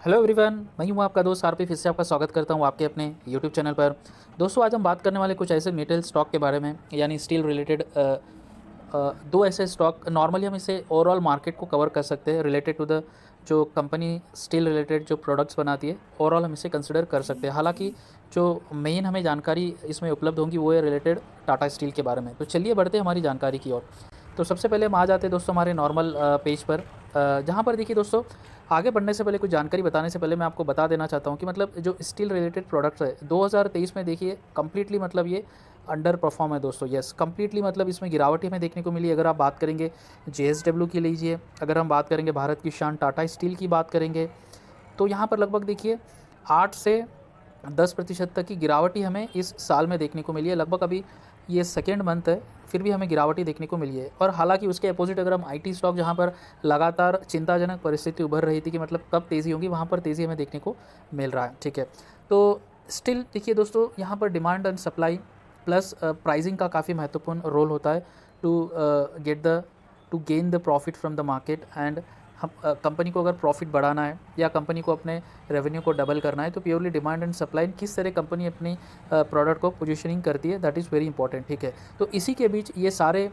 Hello everyone, मैं हूँ आपका दोस्त आरपी। फिर से आपका स्वागत करता हूँ आपके अपने यूट्यूब चैनल पर। दोस्तों, आज हम बात करने वाले कुछ ऐसे मेटल स्टॉक के बारे में, यानी स्टील रिलेटेड दो ऐसे स्टॉक। नॉर्मली हम इसे ओवरऑल मार्केट को कवर कर सकते हैं रिलेटेड टू द जो कंपनी स्टील रिलेटेड जो प्रोडक्ट्स बनाती है। ओवरऑल हम इसे कंसिडर कर सकते हैं। हालांकि जो मेन हमें जानकारी इसमें उपलब्ध होगी वो है रिलेटेड टाटा स्टील के बारे में। तो चलिए बढ़ते हैं हमारी जानकारी की ओर। तो सबसे पहले हम आ जाते हैं दोस्तों हमारे नॉर्मल पेज पर, जहाँ पर देखिए दोस्तों, आगे बढ़ने से पहले कुछ जानकारी बताने से पहले मैं आपको बता देना चाहता हूँ कि मतलब जो स्टील रिलेटेड प्रोडक्ट्स है 2023 में देखिए कम्प्लीटली मतलब ये अंडर परफॉर्म है दोस्तों। यस, कम्प्लीटली मतलब इसमें गिरावट ही हमें देखने को मिली। अगर आप बात करेंगे JSW की लीजिए, अगर हम बात करेंगे भारत की शान टाटा स्टील की बात करेंगे, तो यहाँ पर लगभग देखिए 8 से 10% तक की गिरावट ही हमें इस साल में देखने को मिली है। लगभग अभी ये सेकेंड मंथ है, फिर भी हमें गिरावट ही देखने को मिली है। और हालांकि उसके अपोजिट अगर हम IT स्टॉक, जहाँ पर लगातार चिंताजनक परिस्थिति उभर रही थी कि मतलब कब तेज़ी होगी, वहाँ पर तेज़ी हमें देखने को मिल रहा है। ठीक है, तो स्टिल देखिए दोस्तों, यहाँ पर demand and supply plus pricing का काफ़ी महत्वपूर्ण रोल होता है to to gain the profit from the market. And हम कंपनी को अगर प्रॉफिट बढ़ाना है या कंपनी को अपने रेवेन्यू को डबल करना है, तो प्योरली डिमांड एंड सप्लाई, किस तरह कंपनी अपनी प्रोडक्ट को पोजीशनिंग करती है, दैट इज़ वेरी इंपॉर्टेंट। ठीक है, तो इसी के बीच ये सारे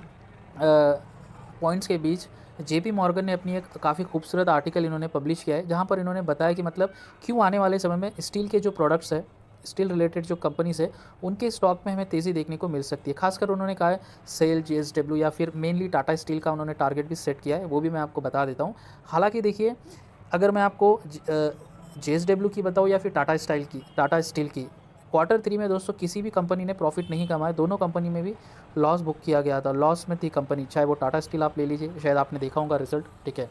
पॉइंट्स के बीच JP मॉर्गन ने अपनी एक काफ़ी खूबसूरत आर्टिकल इन्होंने पब्लिश किया है, जहाँ पर इन्होंने बताया कि मतलब क्यों आने वाले समय में स्टील के जो प्रोडक्ट्स है, स्टील रिलेटेड जो कंपनीज है, उनके स्टॉक में हमें तेज़ी देखने को मिल सकती है। खासकर उन्होंने कहा है सेल JSW या फिर मेनली टाटा स्टील का उन्होंने टारगेट भी सेट किया है, वो भी मैं आपको बता देता हूँ। हालांकि देखिए, अगर मैं आपको JSW की बताऊँ या फिर टाटा स्टील की, Q3 में दोस्तों किसी भी कंपनी ने प्रॉफिट नहीं कमाया। दोनों कंपनी में भी लॉस बुक किया गया था, लॉस में थी कंपनी, चाहे वो टाटा स्टील आप ले लीजिए, शायद आपने देखा होगा रिजल्ट। ठीक है,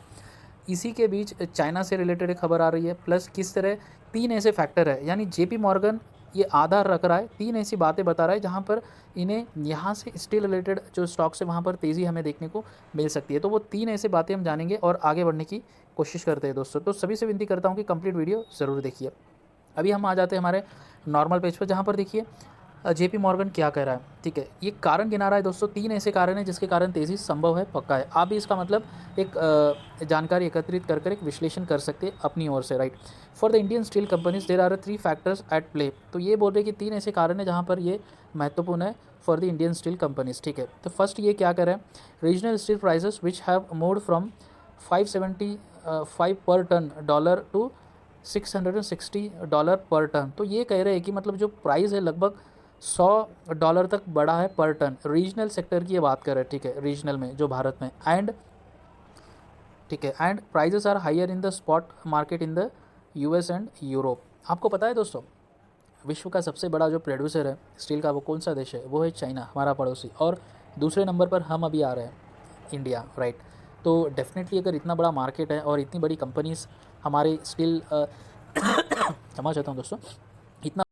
इसी के बीच चाइना से रिलेटेड एक खबर आ रही है, प्लस किस तरह तीन ऐसे फैक्टर है, यानी JP मॉर्गन ये आधार रख रहा है, तीन ऐसी बातें बता रहा है जहाँ पर इन्हें यहाँ से स्टील रिलेटेड जो स्टॉक्स है वहाँ पर तेज़ी हमें देखने को मिल सकती है। तो वो तीन ऐसी बातें हम जानेंगे और आगे बढ़ने की कोशिश करते हैं दोस्तों। तो सभी से विनती करता हूँ कि कंप्लीट वीडियो ज़रूर देखिए। अभी हम आ जाते हैं हमारे नॉर्मल पेज पर, जहाँ पर देखिए JP मॉर्गन क्या कह रहा है। ठीक है, ये कारण गिना रहा है दोस्तों, तीन ऐसे कारण हैं जिसके कारण तेज़ी संभव है, पक्का है। आप भी इसका मतलब एक जानकारी एकत्रित कर एक विश्लेषण कर सकते हैं अपनी ओर से, right. For the Indian steel companies there are 3 factors at play. तो ये बोल रहे हैं कि तीन ऐसे कारण हैं जहाँ पर ये महत्वपूर्ण है for the Indian steel companies. ठीक है, तो फर्स्ट ये क्या कह रहे हैं, regional steel prices which have moved from 575 per ton dollar to $660 पर टन। तो ये कह रहे हैं कि मतलब जो प्राइस है लगभग $100 तक बढ़ा है पर टन। रीजनल सेक्टर की ये बात कर रहे हैं, ठीक है, रीजनल में जो भारत में। एंड ठीक है, and prices are higher in the spot market in the US and Europe. आपको पता है दोस्तों, विश्व का सबसे बड़ा जो प्रोड्यूसर है स्टील का, वो कौन सा देश है? वो है चाइना, हमारा पड़ोसी। और दूसरे नंबर पर हम अभी आ रहे हैं, इंडिया, राइट। तो डेफिनेटली अगर इतना बड़ा मार्केट है और इतनी बड़ी कंपनीज हमारे स्टील क्षमा चाहता हूँ दोस्तों, इतना।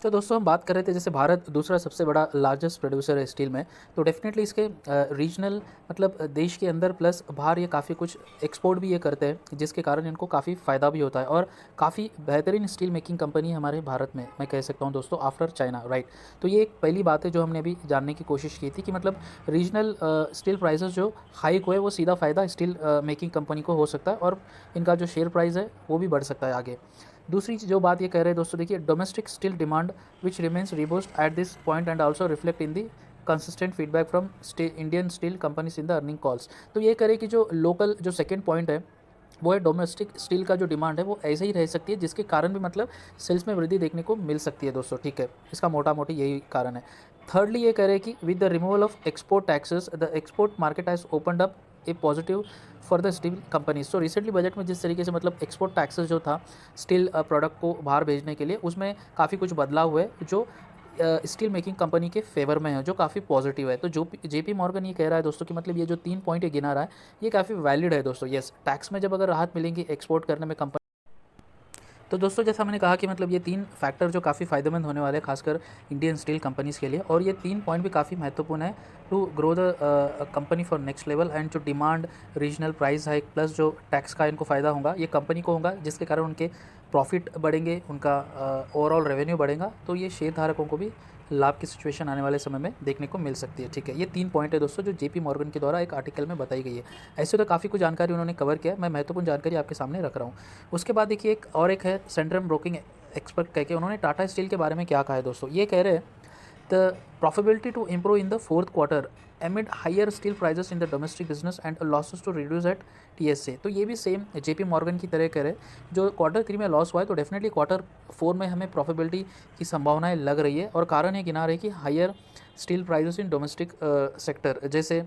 तो दोस्तों, हम बात कर रहे थे जैसे भारत दूसरा सबसे बड़ा लार्जेस्ट प्रोड्यूसर है स्टील में, तो डेफिनेटली इसके रीजनल मतलब देश के अंदर प्लस बाहर ये काफ़ी कुछ एक्सपोर्ट भी ये करते हैं, जिसके कारण इनको काफ़ी फ़ायदा भी होता है। और काफ़ी बेहतरीन स्टील मेकिंग कंपनी है हमारे भारत में, मैं कह सकता हूँ दोस्तों, आफ्टर चाइना, राइट। तो ये एक पहली बात है जो हमने अभी जानने की कोशिश की थी कि मतलब रीजनल स्टील प्राइसेस जो हाइक हुए, वो सीधा फ़ायदा स्टील मेकिंग कंपनी को हो सकता है और इनका जो शेयर प्राइस है वो भी बढ़ सकता है आगे। दूसरी जो बात ये कह रहे हैं दोस्तों, देखिए, domestic steel demand which remains robust at this point and also reflect in the consistent feedback from Indian steel companies in the earning calls. तो ये कह रहे कि जो लोकल जो सेकेंड पॉइंट है वो है डोमेस्टिक स्टील का जो डिमांड है वो ऐसे ही रह सकती है, जिसके कारण भी मतलब सेल्स में वृद्धि देखने को मिल सकती है दोस्तों। ठीक है, इसका मोटा मोटी यही कारण है। थर्डली ये कह रहे हैं कि with the removal of export taxes the export market has opened up A positive for the steel companies. तो रिसेंटली बजट में जिस तरीके से मतलब एक्सपोर्ट टैक्सेस जो था स्टील प्रोडक्ट को बाहर भेजने के लिए, उसमें काफ़ी कुछ बदलाव हुए जो स्टील मेकिंग कंपनी के फेवर में है, जो काफ़ी पॉजिटिव है। तो जो JP मॉर्गन ये कह रहा है दोस्तों कि मतलब ये जो 3 पॉइंट ये गिना रहा है, ये काफ़ी वैलिड है दोस्तों। यस, टैक्स में जब अगर राहत मिलेंगी एक्सपोर्ट करने में कंपनी, तो दोस्तों जैसा मैंने कहा कि मतलब ये तीन फैक्टर जो काफ़ी फ़ायदेमंद होने वाले हैं खासकर इंडियन स्टील कंपनीज़ के लिए, और ये तीन पॉइंट भी काफ़ी महत्वपूर्ण है to grow the company for next level. And जो demand, regional price hike plus जो टैक्स का इनको फ़ायदा होगा, ये कंपनी को होगा, जिसके कारण उनके प्रॉफिट बढ़ेंगे, उनका ओवरऑल रेवेन्यू बढ़ेगा, तो ये शेयर धारकों को भी लाभ की सिचुएशन आने वाले समय में देखने को मिल सकती है। ठीक है, ये 3 पॉइंट है दोस्तों जो जेपी मॉर्गन के द्वारा एक आर्टिकल में बताई गई है। ऐसे तो काफ़ी कुछ जानकारी उन्होंने कवर किया है, मैं महत्वपूर्ण जानकारी आपके सामने रख रहा हूँ। उसके बाद देखिए एक है सेंट्रम ब्रोकिंग एक्सपर्ट कह के, उन्होंने टाटा स्टील के बारे में क्या कहा है दोस्तों। ये कह रहे हैं the profitability to improve in the fourth quarter amid higher steel prices in the domestic business and losses to reduce at TSA। तो ये भी सेम जेपी मॉर्गन की तरह करे, जो क्वार्टर 3 में लॉस हुआ है तो डेफिनेटली क्वार्टर 4 में हमें प्रॉफिबिलिटी की संभावनाएं लग रही है, और कारण ये गिना रहे कि higher steel prices in domestic sector, जैसे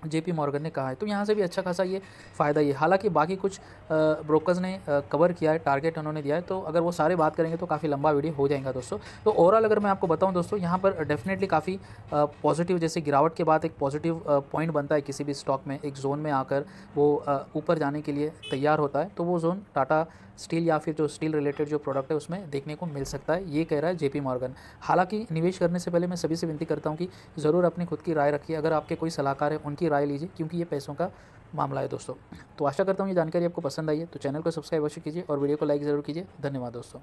जेपी मॉर्गन ने कहा है। तो यहाँ से भी अच्छा खासा ये फ़ायदा ही है। हालांकि बाकी कुछ ब्रोकर्स ने कवर किया है, टारगेट उन्होंने दिया है, तो अगर वो सारे बात करेंगे तो काफ़ी लंबा वीडियो हो जाएगा दोस्तों। तो ओवरऑल अगर मैं आपको बताऊं दोस्तों, यहाँ पर डेफिनेटली काफ़ी पॉजिटिव, जैसे गिरावट के बाद एक पॉजिटिव पॉइंट बनता है किसी भी स्टॉक में, एक जोन में आकर वो ऊपर जाने के लिए तैयार होता है, तो वो जोन टाटा स्टील या फिर जो स्टील रिलेटेड जो प्रोडक्ट है उसमें देखने को मिल सकता है, ये कह रहा है जेपी मॉर्गन। हालांकि निवेश करने से पहले मैं सभी से विनती करता हूं कि ज़रूर अपनी खुद की राय रखिए, अगर आपके कोई सलाहकार है उनकी राय लीजिए, क्योंकि ये पैसों का मामला है दोस्तों। तो आशा करता हूँ ये जानकारी आपको पसंद आई है, तो चैनल को सब्सक्राइब अवश्य कीजिए और वीडियो को लाइक ज़रूर कीजिए। धन्यवाद दोस्तों।